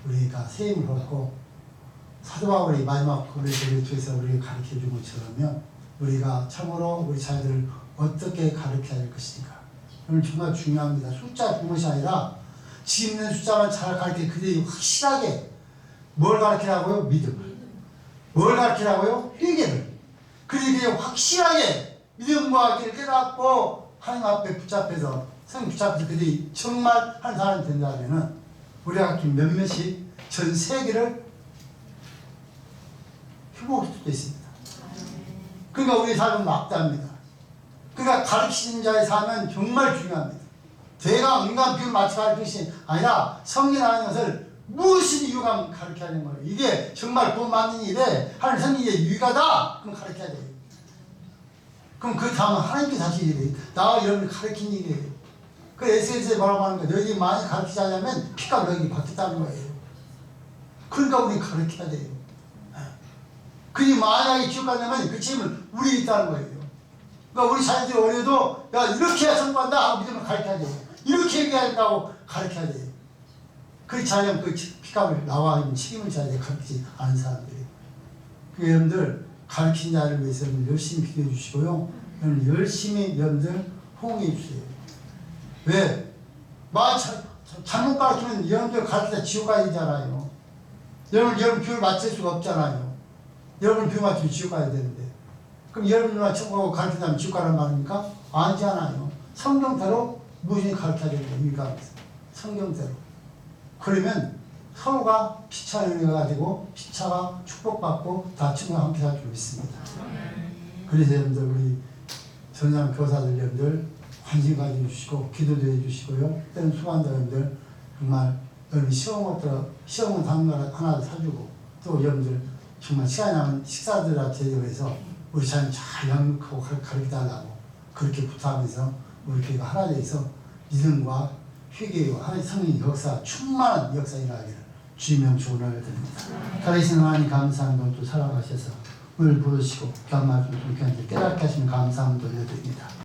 우리가 세임을 받고 사도 바울이 마지막 고백을 통해서 우리를 가르쳐 준 것처럼 우리가 참으로 우리 자녀들을 어떻게 가르쳐야 할 것인가. 오늘 정말 중요합니다. 숫자 중것이 아니라 지금 있는 숫자만 잘 가르쳐 그들이 확실하게 뭘 가르치라고요? 믿음. 뭘 가르치라고요? 회개를. 그들이 확실하게 믿음과 길을 깨닫고 하나님 앞에 붙잡혀서 성령 붙잡혀서 그들이 정말 한 사람이 된다면 우리가 몇몇이 전 세계를 회복할 수도 있습니다. 그러니까 우리 삶은 막다합니다. 그러니까 가르치는 자의 삶은 정말 중요합니다. 대강 인간 비율 맞춰 가르치는 것이 아니라 성경이라는 것을 무엇인 이유가 가르쳐야 하는 거예요. 이게 정말 돈 맞는 일에 하나님 성경의 유익하다 그럼 가르쳐야 돼요. 그럼 그 다음은 하나님께 다시 일이에요. 나와 여러분을 가르치는 일이에요. 그 SNS에 뭐라고 하는 거예요. 너희들이 많이 가르치지 않으면 피가 너희들이 바뀌었다는 거예요. 그러니까 우리 가르쳐야 돼요. 그게 만약에 지옥 가려면 그 책임은 우리에 있다는 거예요. 그러니까 우리 자녀들이 어려도 야 이렇게 해야 성공한다 하고 믿음을 가르쳐야 돼요. 이렇게 얘기해야 된다고 가르쳐야 돼요. 그렇지 않으면 그 피값을 나와 있는 책임을 져야 돼요. 가르치지 않은 사람들이. 그 여러분들 가르친 자를 위해서 열심히 기도해 주시고요. 여러분 열심히 여러분들 호응해 주세요. 왜? 잘못 가르치면 여러분들 가르치다 지옥 가야 되잖아요. 여러분 교육을 맞출 수가 없잖아요. 여러분 교육 맞추면 지옥 가야 되는데. 그럼 여러분이나 천국하고 가르친다면 지옥 가란 말입니까? 아니지 않아요. 성경대로 무엇이 가르쳐야 되는 겁니까? 성경대로. 그러면 서로가 피차 연애가지고 피차가 축복받고 다 천국에 함께 살 줄 믿습니다. 그래서 여러분들 우리 전남 교사들 여러분들 관심 가져주시고 기도도 해주시고요. 때는 수고한다 여러분들 정말 여러분 시험은 당근 하나 사주고 또 여러분들 정말 시간이 나면 식사들과 제대로해서 우리 자녀 잘 양육하고 가르쳐달라고 그렇게 부탁하면서 우리 교회가 하나 되어서 믿음과 회개와 하나님의 성령 역사 충만한 역사 일어나기를 주님의 축원을 드립니다. 살아계신 하나님 감사함을 또 살아가셔서 오늘 부르시고 귀한 말씀 좀 깨닫게 하시면 감사함을 돌려드립니다.